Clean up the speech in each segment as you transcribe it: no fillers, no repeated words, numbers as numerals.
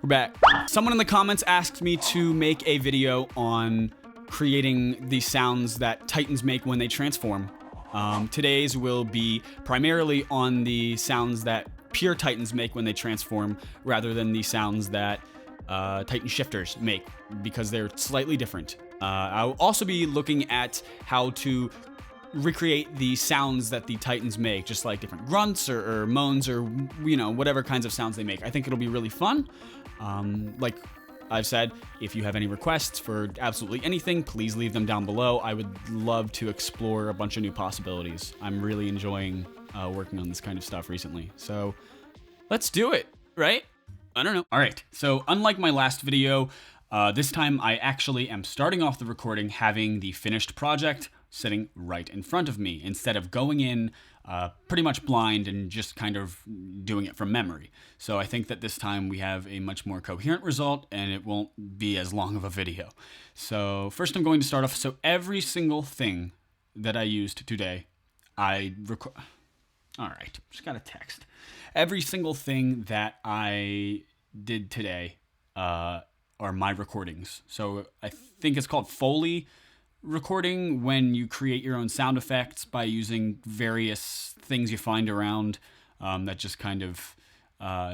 back. Someone in the comments asked me to make a video on creating the sounds that Titans make when they transform. Today's will be primarily on the sounds that pure Titans make when they transform, rather than the sounds that Titan shifters make, because they're slightly different. I'll also be looking at how to recreate the sounds that the Titans make, just like different grunts or moans or, you know, whatever kinds of sounds they make. I think it'll be really fun. Like I've said, if you have any requests for absolutely anything, please leave them down below. I would love to explore a bunch of new possibilities. I'm really enjoying working on this kind of stuff recently. So let's do it, right? I don't know. All right, so unlike my last video, this time I actually am starting off the recording having the finished project sitting right in front of me, instead of going in pretty much blind and just kind of doing it from memory. So I think that this time we have a much more coherent result, and it won't be as long of a video. So first I'm going to start off, so every single thing that I used today, I record. All right, just got a text. Every single thing that I did today are my recordings. So I think it's called Foley recording, when you create your own sound effects by using various things you find around that just kind of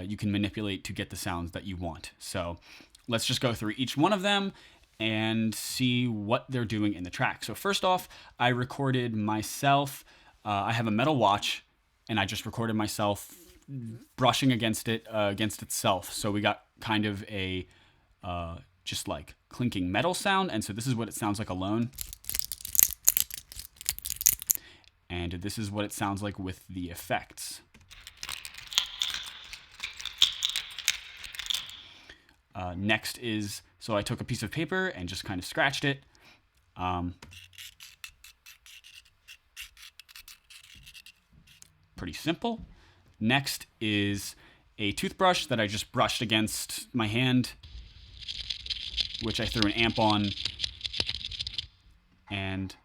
you can manipulate to get the sounds that you want. So let's just go through each one of them and see what they're doing in the track. So first off, I recorded myself. I have a metal watch, and I just recorded myself brushing against it, against itself. So we got kind of a just like clinking metal sound, and so this is what it sounds like alone. And this is what it sounds like with the effects. Next is, so I took a piece of paper and just kind of scratched it. Pretty simple. Next is a toothbrush that I just brushed against my hand, which I threw an amp on. And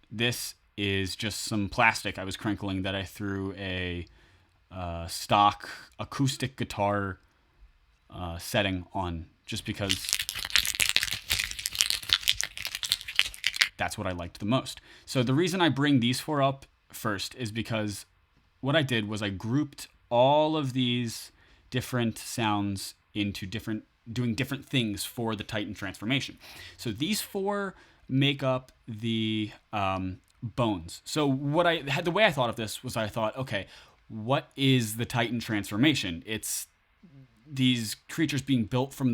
this is just some plastic I was crinkling that I threw a stock acoustic guitar setting on, just because that's what I liked the most. So the reason I bring these four up first is because what I did was I grouped all of these different sounds into doing different things for the Titan transformation. So these four make up the bones. So the way I thought of this was, I thought, okay, what is the Titan transformation? It's these creatures being built from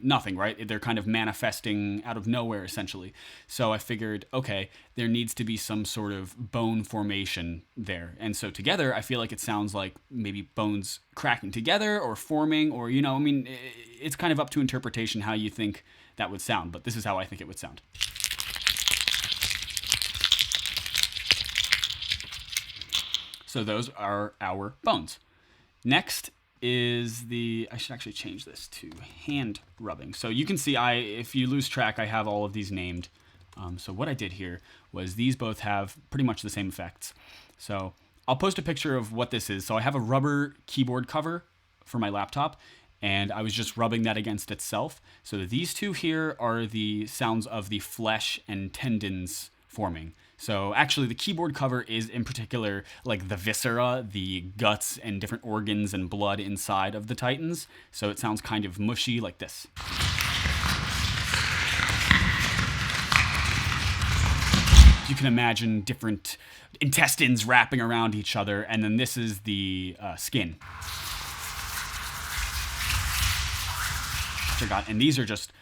nothing, right? They're kind of manifesting out of nowhere, essentially. So I figured, okay, there needs to be some sort of bone formation there. And so together, I feel like it sounds like maybe bones cracking together or forming, or, you know, I mean, it's kind of up to interpretation how you think that would sound, but this is how I think it would sound. So those are our bones. Next is I should actually change this to hand rubbing. So you can see, if you lose track, I have all of these named. So what I did here was, these both have pretty much the same effects. So I'll post a picture of what this is. So I have a rubber keyboard cover for my laptop, and I was just rubbing that against itself. So these two here are the sounds of the flesh and tendons forming. So actually the keyboard cover is in particular like the viscera, the guts and different organs and blood inside of the Titans. So it sounds kind of mushy like this. You can imagine different intestines wrapping around each other, and then this is the skin. And these are just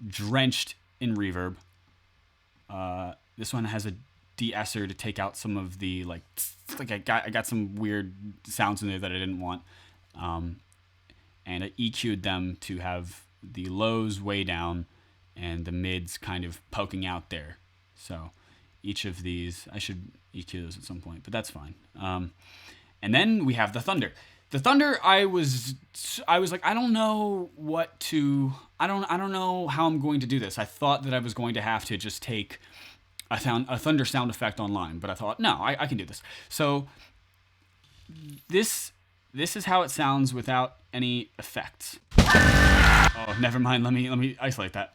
drenched in reverb. This one has a de-esser to take out some of the I got some weird sounds in there that I didn't want, and I EQ'd them to have the lows way down and the mids kind of poking out there. So each of these, I should EQ those at some point, but that's fine. And then we have the thunder. The thunder, I was like, I don't know I don't know how I'm going to do this. I thought that I was going to have to just take a thunder sound effect online, but I thought, no, I can do this. So this this is how it sounds without any effects. Oh, never mind. Let me isolate that.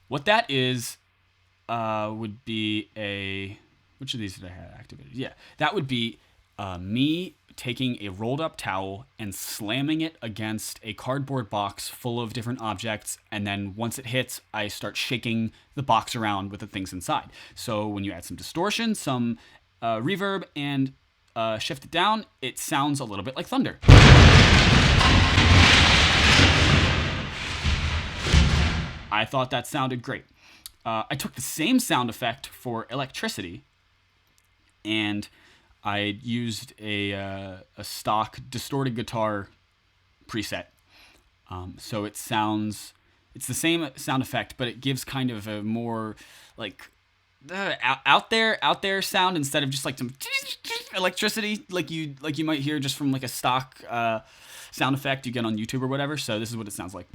What that is would be a... Which of these did I have activated? Yeah, that would be me taking a rolled up towel and slamming it against a cardboard box full of different objects, and then once it hits, I start shaking the box around with the things inside. So when you add some distortion, some reverb, and shift it down, it sounds a little bit like thunder. I thought that sounded great. I took the same sound effect for electricity, and I used a stock distorted guitar preset. So it sounds, it's the same sound effect, but it gives kind of a more like out there sound instead of just like some electricity like you might hear just from like a stock sound effect you get on YouTube or whatever. So this is what it sounds like.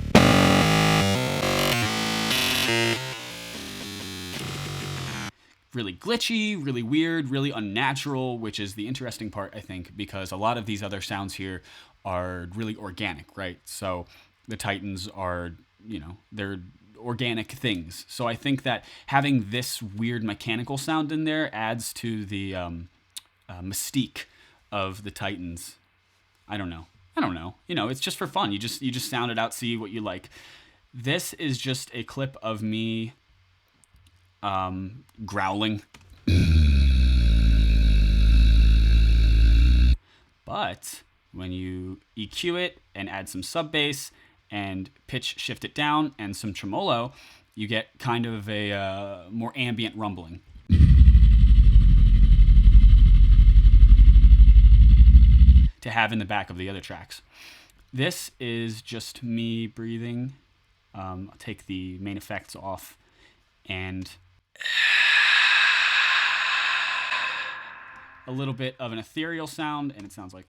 Really glitchy, really weird, really unnatural, which is the interesting part, I think, because a lot of these other sounds here are really organic, right? So the Titans are, you know, they're organic things. So I think that having this weird mechanical sound in there adds to the mystique of the Titans. I don't know. You know, it's just for fun. You just sound it out, see what you like. This is just a clip of me growling. But when you EQ it and add some sub bass and pitch shift it down and some tremolo, you get kind of a more ambient rumbling. To have in the back of the other tracks. This is just me breathing. I'll take the main effects off and a little bit of an ethereal sound, and it sounds like...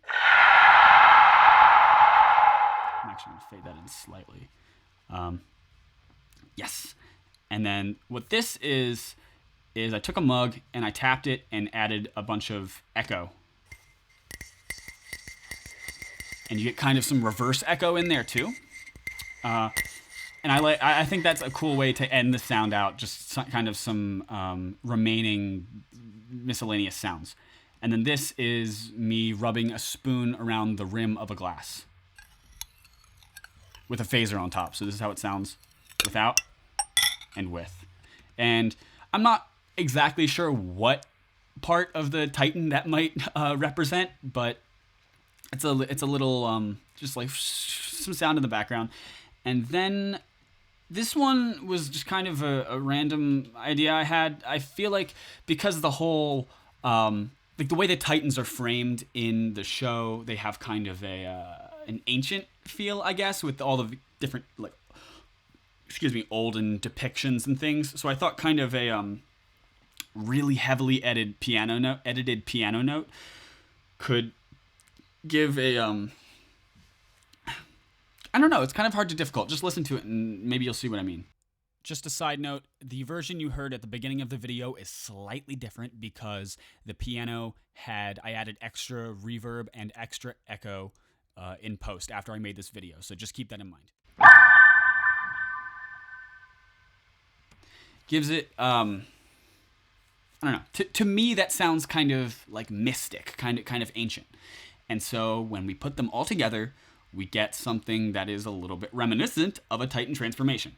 I'm actually going to fade that in slightly. Yes. And then what this is I took a mug and I tapped it and added a bunch of echo. And you get kind of some reverse echo in there too. And I think that's a cool way to end the sound out, just kind of some remaining miscellaneous sounds. And then this is me rubbing a spoon around the rim of a glass with a phaser on top. So this is how it sounds without and with. And I'm not exactly sure what part of the Titan that might represent, but it's a little just like some sound in the background. And then this one was just kind of a random idea I had. I feel like because the whole like the way the Titans are framed in the show, they have kind of an ancient feel, I guess, with all the different like olden depictions and things. So I thought kind of a really heavily edited piano note could give a I don't know, it's kind of hard to difficult. Just listen to it and maybe you'll see what I mean. Just a side note, the version you heard at the beginning of the video is slightly different because the piano I added extra reverb and extra echo in post after I made this video. So just keep that in mind. Gives it, I don't know. To me, that sounds kind of like mystic, kind of ancient. And so when we put them all together, we get something that is a little bit reminiscent of a Titan transformation.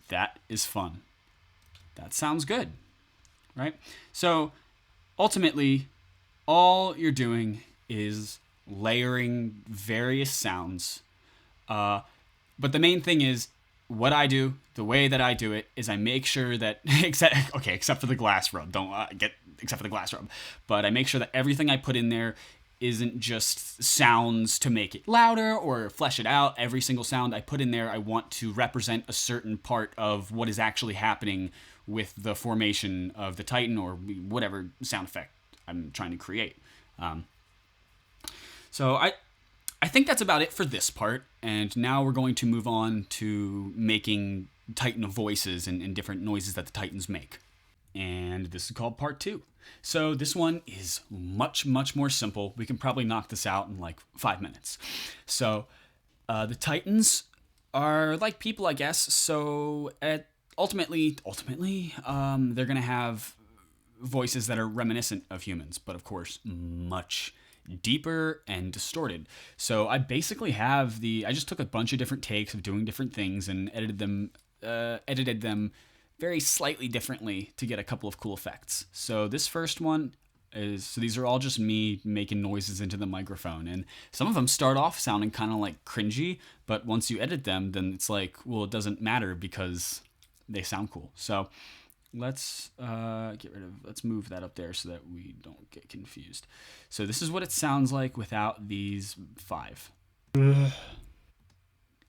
That is fun. That sounds good, right? So ultimately, all you're doing is layering various sounds. But the main thing is what I do, the way that I do it is I make sure that, except for the glass rub, except for the glass rub, but I make sure that everything I put in there isn't just sounds to make it louder or flesh it out. Every single sound I put in there, I want to represent a certain part of what is actually happening with the formation of the Titan or whatever sound effect I'm trying to create. So I think that's about it for this part, and now we're going to move on to making Titan voices and different noises that the Titans make. And this is called part 2. So this one is much more simple. We can probably knock this out in like 5 minutes. So the Titans are like people, I guess. So ultimately, they're going to have voices that are reminiscent of humans, but of course, much deeper and distorted. So I basically have I just took a bunch of different takes of doing different things and edited them very slightly differently to get a couple of cool effects. So this first one these are all just me making noises into the microphone, and some of them start off sounding kind of like cringy, but once you edit them, then it's like, well, it doesn't matter because they sound cool. So let's move that up there so that we don't get confused. So this is what it sounds like without these 5.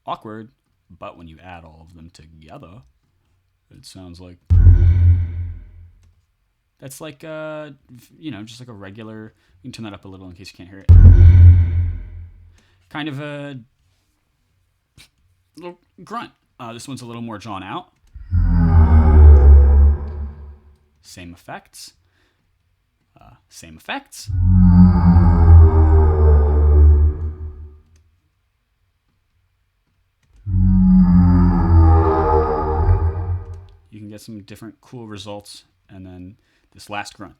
Awkward, but when you add all of them together, it sounds like that's like just like a regular. You can turn that up a little in case you can't hear it. Kind of a little grunt. This one's a little more drawn out. Same effects. Same effects. You can get some different cool results, and then this last grunt.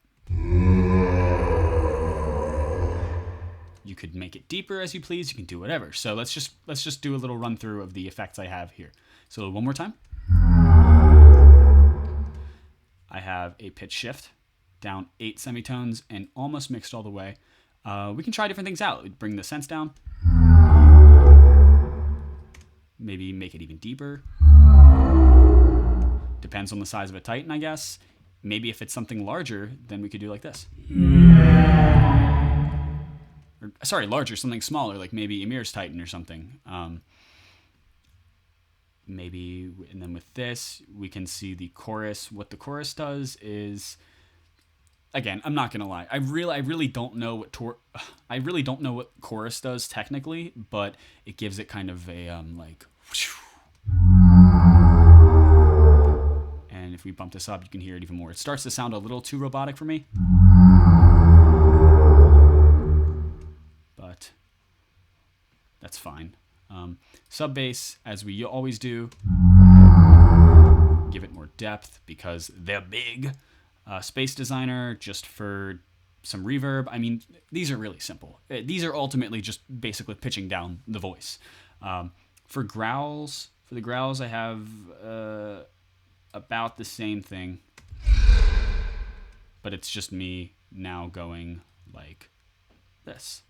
You could make it deeper as you please. You can do whatever. So let's just do a little run through of the effects I have here. So one more time. I have a pitch shift, down 8 semitones, and almost mixed all the way. We can try different things out. We'd bring the sense down. Maybe make it even deeper. Depends on the size of a Titan, I guess. Maybe if it's something larger, then we could do like this. Larger, something smaller, like maybe Ymir's Titan or something. Maybe, and then with this, we can see the chorus. What the chorus does is, again, I'm not gonna lie. I really don't know what chorus does technically, but it gives it kind of a like. And if we bump this up, you can hear it even more. It starts to sound a little too robotic for me, but that's fine. Sub bass, as we always do, give it more depth because they're big. Space Designer, just for some reverb. I mean, these are really simple. These are ultimately just basically pitching down the voice. For the growls, I have about the same thing, but it's just me now going like this.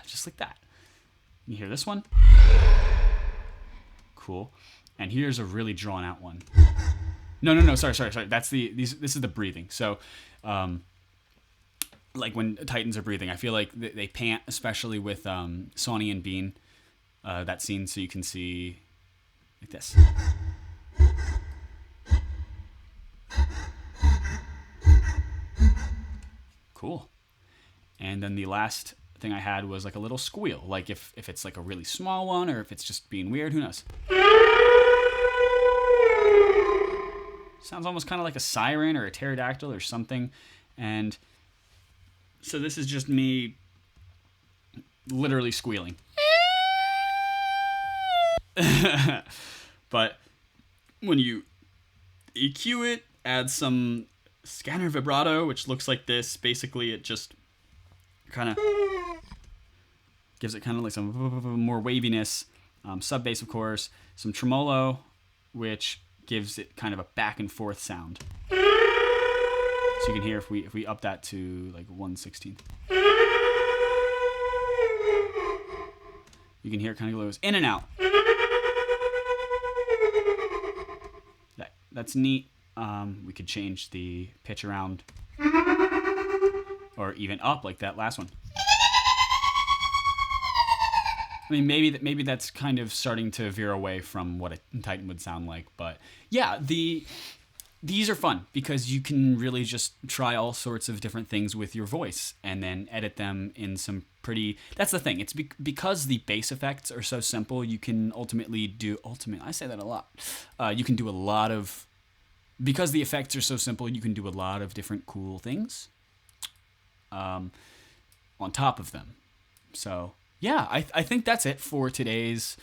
Just like that. You hear this one? Cool. And here's a really drawn out one. No. Sorry. This is the breathing. So, like when Titans are breathing, I feel like they pant, especially with Sonny and Bean. That scene, so you can see like this. Cool. And then the last thing I had was like a little squeal, like if it's like a really small one or if it's just being weird, who knows. Sounds almost kind of like a siren or a pterodactyl or something. And so this is just me literally squealing. But when you EQ it, add some scanner vibrato, which looks like this. Basically, it just kind of gives it kind of like some more waviness. Sub bass, of course. Some tremolo, which gives it kind of a back and forth sound. So you can hear if we up that to like 1/16. You can hear it kind of goes in and out. That's neat. We could change the pitch around or even up like that last one. I mean, maybe that's kind of starting to veer away from what a Titan would sound like, but yeah, the these are fun because you can really just try all sorts of different things with your voice and then edit them in some pretty... That's the thing. It's because the bass effects are so simple, you can ultimately do... I say that a lot. You can do a lot of... Because the effects are so simple, you can do a lot of different cool things on top of them. So, yeah, I think that's it for today's...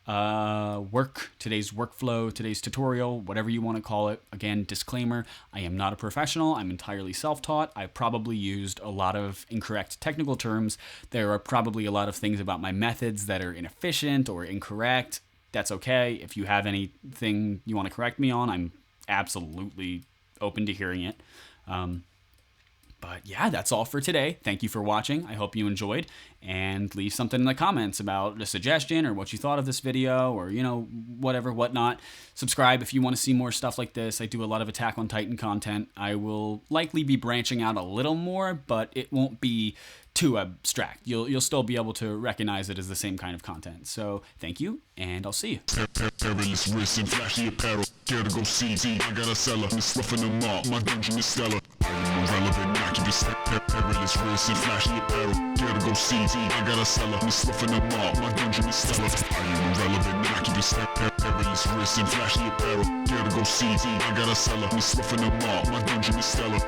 today's workflow, today's tutorial, whatever you want to call it. Again, disclaimer, I am not a professional. I'm entirely self-taught. I probably used a lot of incorrect technical terms. There are probably a lot of things about my methods that are inefficient or incorrect. That's okay. If you have anything you want to correct me on, I'm absolutely open to hearing it. But yeah, that's all for today. Thank you for watching. I hope you enjoyed, and leave something in the comments about a suggestion or what you thought of this video, or, you know, whatever, whatnot. Subscribe if you want to see more stuff like this. I do a lot of Attack on Titan content. I will likely be branching out a little more, but it won't be too abstract. You'll still be able to recognize it as the same kind of content. So thank you, and I'll see you. Perilous wrist and flashy apparel. Care to go see? I got a cellar. I'm sloughing them all. My dungeon is stellar. I am irrelevant. I can just perilous wrist and flashy apparel. Care to go see? I got a cellar. I'm sloughing them all. My dungeon is stellar. I am irrelevant. I can just perilous wrist and flashy apparel. Care to go see? I got a cellar. I'm sloughing them all. My dungeon is stellar.